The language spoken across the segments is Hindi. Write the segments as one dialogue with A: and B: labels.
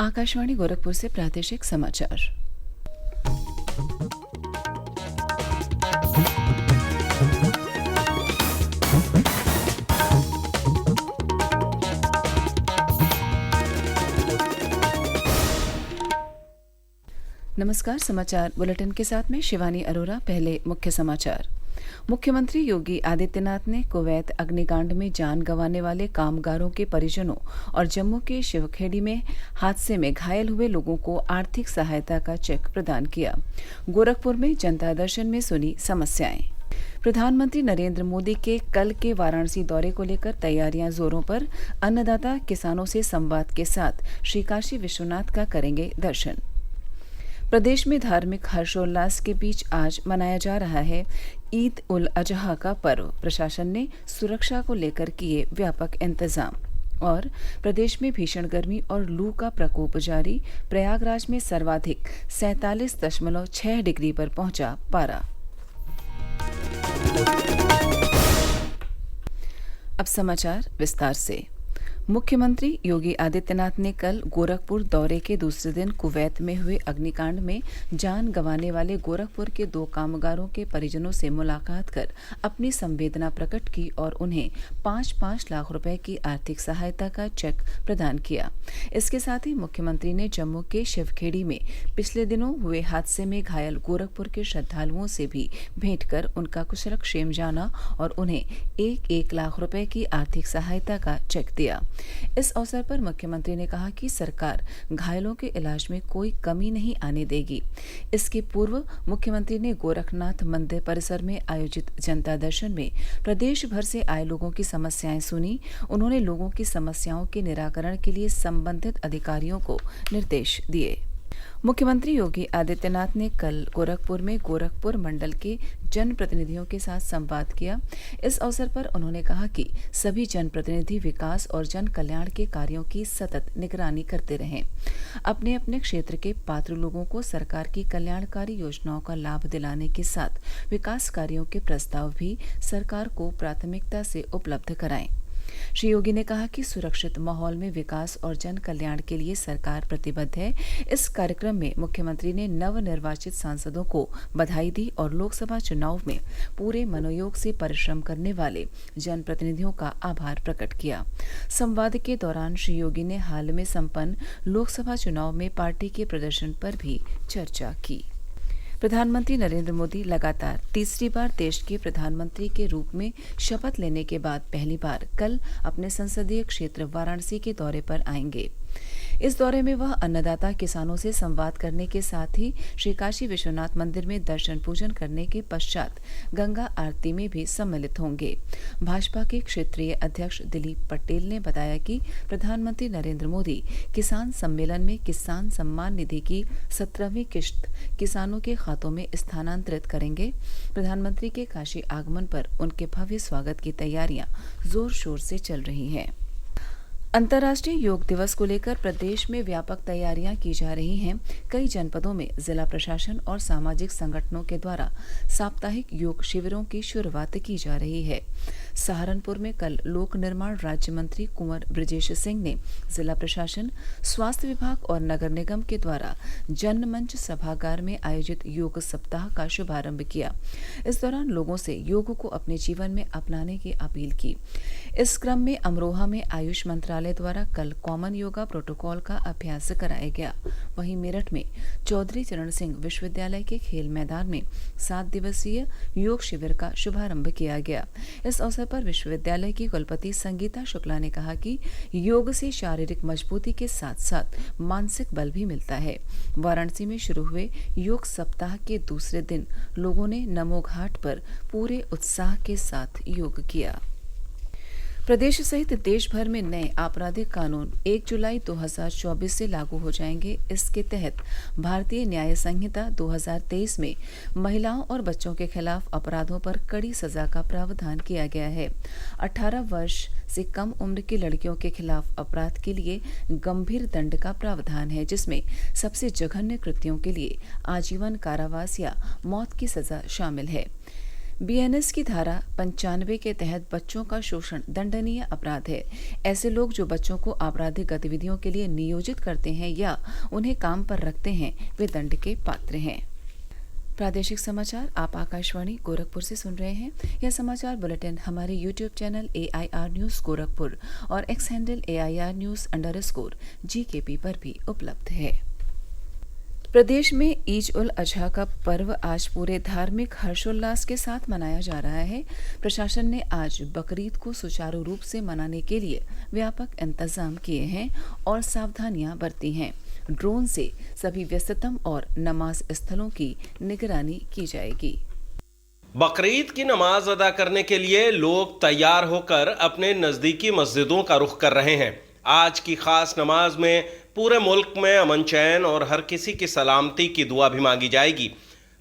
A: आकाशवाणी गोरखपुर से प्रादेशिक समाचार। नमस्कार, समाचार बुलेटिन के साथ में शिवानी अरोरा। पहले मुख्य समाचार। मुख्यमंत्री योगी आदित्यनाथ ने कुवैत अग्निकांड में जान गंवाने वाले कामगारों के परिजनों और जम्मू के शिवखेड़ी में हादसे में घायल हुए लोगों को आर्थिक सहायता का चेक प्रदान किया। गोरखपुर में जनता दर्शन में सुनी समस्याएं। प्रधानमंत्री नरेंद्र मोदी के कल के वाराणसी दौरे को लेकर तैयारियां जोरों पर। अन्नदाता किसानों से संवाद के साथ श्री काशी विश्वनाथ का करेंगे दर्शन। प्रदेश में धार्मिक हर्षोल्लास के बीच आज मनाया जा रहा है ईद उल अजहा का पर्व। प्रशासन ने सुरक्षा को लेकर किए व्यापक इंतजाम। और प्रदेश में भीषण गर्मी और लू का प्रकोप जारी। प्रयागराज में सर्वाधिक 47.6 डिग्री पर पहुंचा पारा। अब समाचार विस्तार से। मुख्यमंत्री योगी आदित्यनाथ ने कल गोरखपुर दौरे के दूसरे दिन कुवैत में हुए अग्निकांड में जान गंवाने वाले गोरखपुर के 2 कामगारों के परिजनों से मुलाकात कर अपनी संवेदना प्रकट की और उन्हें 5-5 लाख रुपए की आर्थिक सहायता का चेक प्रदान किया। इसके साथ ही मुख्यमंत्री ने जम्मू के शिवखेड़ी में पिछले दिनों हुए हादसे में घायल गोरखपुर के श्रद्धालुओं से भी भेंट कर उनका कुशलक्षेम जाना और उन्हें 1-1 लाख रुपए की आर्थिक सहायता का चेक दिया। इस अवसर पर मुख्यमंत्री ने कहा कि सरकार घायलों के इलाज में कोई कमी नहीं आने देगी। इसके पूर्व मुख्यमंत्री ने गोरखनाथ मंदिर परिसर में आयोजित जनता दर्शन में प्रदेश भर से आए लोगों की समस्याएं सुनी। उन्होंने लोगों की समस्याओं के निराकरण के लिए संबंधित अधिकारियों को निर्देश दिए। मुख्यमंत्री योगी आदित्यनाथ ने कल गोरखपुर में गोरखपुर मंडल के जनप्रतिनिधियों के साथ संवाद किया। इस अवसर पर उन्होंने कहा कि सभी जनप्रतिनिधि विकास और जन कल्याण के कार्यों की सतत निगरानी करते रहें। अपने अपने क्षेत्र के पात्र लोगों को सरकार की कल्याणकारी योजनाओं का लाभ दिलाने के साथ विकास कार्यों के प्रस्ताव भी सरकार को प्राथमिकता से उपलब्ध कराएं। श्री योगी ने कहा कि सुरक्षित माहौल में विकास और जन कल्याण के लिए सरकार प्रतिबद्ध है। इस कार्यक्रम में मुख्यमंत्री ने नवनिर्वाचित सांसदों को बधाई दी और लोकसभा चुनाव में पूरे मनोयोग से परिश्रम करने वाले जनप्रतिनिधियों का आभार प्रकट किया। संवाद के दौरान श्री योगी ने हाल में संपन्न लोकसभा चुनाव में पार्टी के प्रदर्शन पर भी चर्चा की। प्रधानमंत्री नरेंद्र मोदी लगातार तीसरी बार देश के प्रधानमंत्री के रूप में शपथ लेने के बाद पहली बार कल अपने संसदीय क्षेत्र वाराणसी के दौरे पर आएंगे। इस दौरे में वह अन्नदाता किसानों से संवाद करने के साथ ही श्री काशी विश्वनाथ मंदिर में दर्शन पूजन करने के पश्चात गंगा आरती में भी सम्मिलित होंगे। भाजपा के क्षेत्रीय अध्यक्ष दिलीप पटेल ने बताया कि प्रधानमंत्री नरेंद्र मोदी किसान सम्मेलन में किसान सम्मान निधि की 17वीं किश्त किसानों के खातों में स्थानांतरित करेंगे। प्रधानमंत्री के काशी आगमन पर उनके भव्य स्वागत की तैयारियां जोर शोर से चल रही हैं। अंतर्राष्ट्रीय योग दिवस को लेकर प्रदेश में व्यापक तैयारियां की जा रही हैं। कई जनपदों में जिला प्रशासन और सामाजिक संगठनों के द्वारा साप्ताहिक योग शिविरों की शुरुआत की जा रही है। सहारनपुर में कल लोक निर्माण राज्य मंत्री कुंवर बृजेश सिंह ने जिला प्रशासन, स्वास्थ्य विभाग और नगर निगम के द्वारा जनमंच सभागार में आयोजित योग सप्ताह का शुभारंभ किया। इस दौरान लोगों से योग को अपने जीवन में अपनाने की अपील की। इस क्रम में अमरोहा में आयुष मंत्रालय द्वारा कल कॉमन योगा प्रोटोकॉल का अभ्यास कराया गया। वहीं मेरठ में चौधरी चरण सिंह विश्वविद्यालय के खेल मैदान में 7 दिवसीय योग शिविर का शुभारंभ किया गया। इस अवसर पर विश्वविद्यालय की कुलपति संगीता शुक्ला ने कहा कि योग से शारीरिक मजबूती के साथ साथ मानसिक बल भी मिलता है। वाराणसी में शुरू हुए योग सप्ताह के दूसरे दिन लोगों ने नमो घाट पर पूरे उत्साह के साथ योग किया। प्रदेश सहित देश भर में नए आपराधिक कानून 1 जुलाई 2024 से लागू हो जाएंगे। इसके तहत भारतीय न्याय संहिता 2023 में महिलाओं और बच्चों के खिलाफ अपराधों पर कड़ी सजा का प्रावधान किया गया है। 18 वर्ष से कम उम्र की लड़कियों के खिलाफ अपराध के लिए गंभीर दंड का प्रावधान है, जिसमें सबसे जघन्य कृत्यों के लिए आजीवन कारावास या मौत की सजा शामिल है। बीएनएस की धारा 95 के तहत बच्चों का शोषण दंडनीय अपराध है। ऐसे लोग जो बच्चों को आपराधिक गतिविधियों के लिए नियोजित करते हैं या उन्हें काम पर रखते हैं, वे दंड के पात्र हैं। प्रादेशिक समाचार आप आकाशवाणी गोरखपुर से सुन रहे हैं। यह समाचार बुलेटिन हमारे YouTube channel AIR news Gorakhpur और एक्स हैंडल AIR न्यूज_GKP पर भी उपलब्ध है। प्रदेश में ईद उल अजहा का पर्व आज पूरे धार्मिक हर्षोल्लास के साथ मनाया जा रहा है। प्रशासन ने आज बकरीद को सुचारू रूप से मनाने के लिए व्यापक इंतजाम किए हैं और सावधानियां बरती हैं। ड्रोन से सभी व्यस्ततम और नमाज स्थलों की निगरानी की जाएगी।
B: बकरीद की नमाज अदा करने के लिए लोग तैयार होकर अपने नजदीकी मस्जिदों का रुख कर रहे हैं। आज की खास नमाज में पूरे मुल्क में अमन चैन और हर किसी की सलामती की दुआ भी मांगी जाएगी।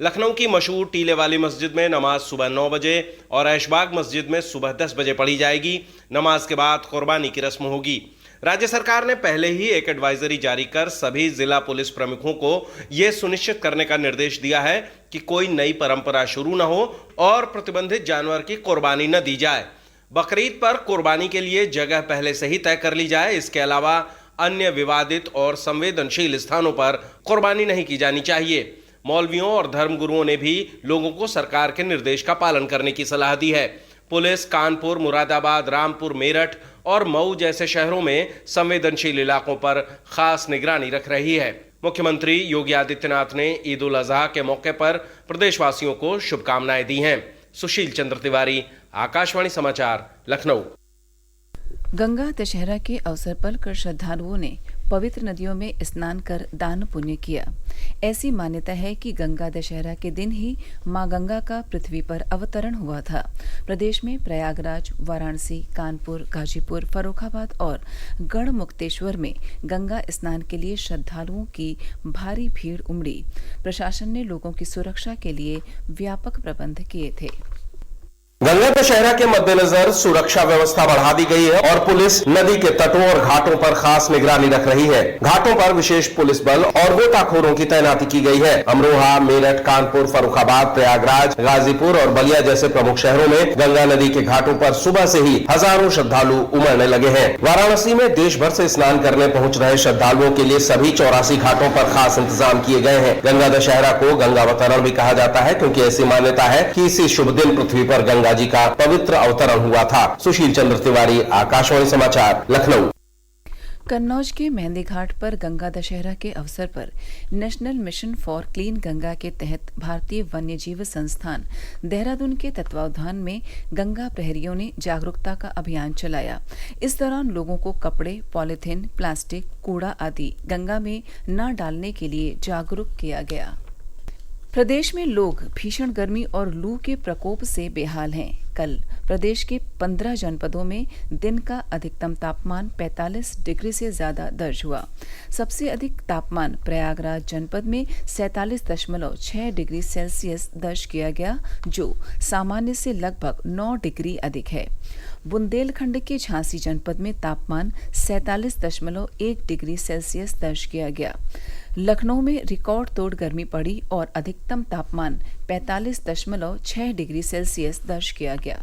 B: लखनऊ की मशहूर टीले वाली मस्जिद में नमाज सुबह 9 बजे और ऐशबाग मस्जिद में सुबह 10 बजे पढ़ी जाएगी। नमाज के बाद कुर्बानी की रस्म होगी। राज्य सरकार ने पहले ही एक एडवाइजरी जारी कर सभी जिला पुलिस प्रमुखों को यह सुनिश्चित करने का निर्देश दिया है कि कोई नई परंपरा शुरू न हो और प्रतिबंधित जानवर की कुर्बानी न दी जाए। बकरीद पर कुर्बानी के लिए जगह पहले से ही तय कर ली जाए। इसके अलावा अन्य विवादित और संवेदनशील स्थानों पर कुर्बानी नहीं की जानी चाहिए। मौलवियों और धर्मगुरुओं ने भी लोगों को सरकार के निर्देश का पालन करने की सलाह दी है। पुलिस कानपुर, मुरादाबाद, रामपुर, मेरठ और मऊ जैसे शहरों में संवेदनशील इलाकों पर खास निगरानी रख रही है। मुख्यमंत्री योगी आदित्यनाथ ने ईद उल अजहा के मौके पर प्रदेशवासियों को शुभकामनाएं दी हैं। सुशील चंद्र तिवारी, आकाशवाणी समाचार, लखनऊ।
A: गंगा दशहरा के अवसर पर कल श्रद्धालुओं ने पवित्र नदियों में स्नान कर दान पुण्य किया। ऐसी मान्यता है कि गंगा दशहरा के दिन ही मां गंगा का पृथ्वी पर अवतरण हुआ था। प्रदेश में प्रयागराज, वाराणसी, कानपुर, गाजीपुर, फर्रुखाबाद और गढ़मुक्तेश्वर में गंगा स्नान के लिए श्रद्धालुओं की भारी भीड़ उमड़ी। प्रशासन ने लोगों की सुरक्षा के लिए व्यापक प्रबंध किए थे।
B: गंगा दशहरा के मद्देनजर सुरक्षा व्यवस्था बढ़ा दी गई है और पुलिस नदी के तटों और घाटों पर खास निगरानी रख रही है। घाटों पर विशेष पुलिस बल और गोताखोरों की तैनाती की गई है। अमरोहा, मेरठ, कानपुर, फर्रुखाबाद, प्रयागराज, गाजीपुर और बलिया जैसे प्रमुख शहरों में गंगा नदी के घाटों पर सुबह से ही हजारों श्रद्धालु उमड़ने लगे हैं। वाराणसी में देश भर से स्नान करने पहुंच रहे श्रद्धालुओं के लिए सभी 84 घाटों पर खास इंतजाम किए गए हैं। गंगा दशहरा को गंगावतरण भी कहा जाता है क्योंकि ऐसी मान्यता है कि इसी शुभ दिन पृथ्वी पर गंगा जी का पवित्र अवतरण हुआ था। सुशील चंद्र तिवारी, आकाशवाणी समाचार, लखनऊ।
A: कन्नौज के मेहंदी घाट पर गंगा दशहरा के अवसर पर national mission for clean Ganga के तहत भारतीय वन्य जीव संस्थान देहरादून के तत्वावधान में गंगा प्रहरियों ने जागरूकता का अभियान चलाया। इस दौरान लोगों को कपड़े, पॉलीथीन, प्लास्टिक, कूड़ा आदि गंगा में न डालने के लिए जागरूक किया गया। प्रदेश में लोग भीषण गर्मी और लू के प्रकोप से बेहाल हैं। कल प्रदेश के 15 जनपदों में दिन का अधिकतम तापमान 45 डिग्री से ज्यादा दर्ज हुआ। सबसे अधिक तापमान प्रयागराज जनपद में 47.6 डिग्री सेल्सियस दर्ज किया गया, जो सामान्य से लगभग 9 डिग्री अधिक है। बुंदेलखंड के झांसी जनपद में तापमान 47.1 डिग्री सेल्सियस दर्ज किया गया। लखनऊ में रिकॉर्ड तोड़ गर्मी पड़ी और अधिकतम तापमान 45.6 डिग्री सेल्सियस दर्ज किया गया।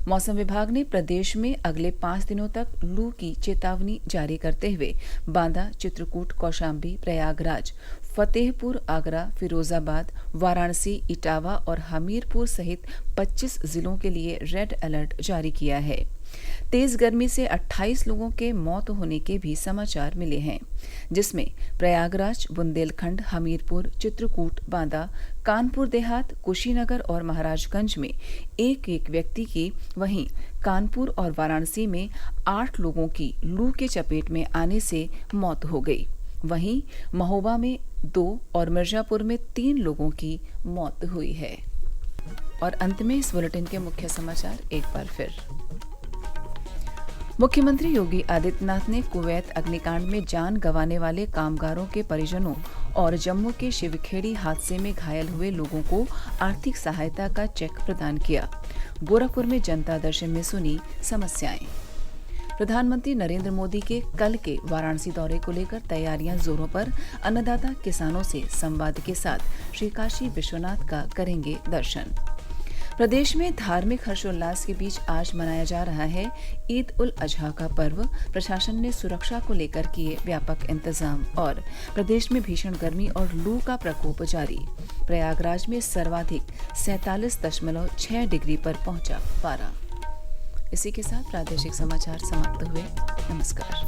A: मौसम विभाग ने प्रदेश में अगले 5 दिनों तक लू की चेतावनी जारी करते हुए बांदा, चित्रकूट, कौशाम्बी, प्रयागराज, फतेहपुर, आगरा, फिरोजाबाद, वाराणसी, इटावा और हमीरपुर सहित 25 जिलों के लिए रेड अलर्ट जारी किया है। तेज गर्मी से 28 लोगों के मौत होने के भी समाचार मिले हैं, जिसमें प्रयागराज, बुंदेलखंड, हमीरपुर, चित्रकूट, बांदा, कानपुर देहात, कुशीनगर और महाराजगंज में एक एक व्यक्ति की, वहीं कानपुर और वाराणसी में 8 लोगों की लू के चपेट में आने से मौत हो गई। वहीं महोबा में 2 और मिर्जापुर में 3 लोगों की मौत हुई है। और अंत में इस बुलेटिन के मुख्य समाचार एक बार फिर। मुख्यमंत्री योगी आदित्यनाथ ने कुवैत अग्निकांड में जान गंवाने वाले कामगारों के परिजनों और जम्मू के शिवखेड़ी हादसे में घायल हुए लोगों को आर्थिक सहायता का चेक प्रदान किया। गोरखपुर में जनता दर्शन में सुनी समस्याएं। प्रधानमंत्री नरेंद्र मोदी के कल के वाराणसी दौरे को लेकर तैयारियां जोरों पर। अन्नदाता किसानों से संवाद के साथ श्री काशी विश्वनाथ का करेंगे दर्शन। प्रदेश में धार्मिक हर्षोल्लास के बीच आज मनाया जा रहा है ईद उल अजहा का पर्व। प्रशासन ने सुरक्षा को लेकर किए व्यापक इंतजाम और प्रदेश में भीषण गर्मी और लू का प्रकोप जारी। प्रयागराज में सर्वाधिक 47.6 डिग्री पर पहुंचा पारा। इसी के साथ प्रादेशिक समाचार समाप्त हुए। नमस्कार।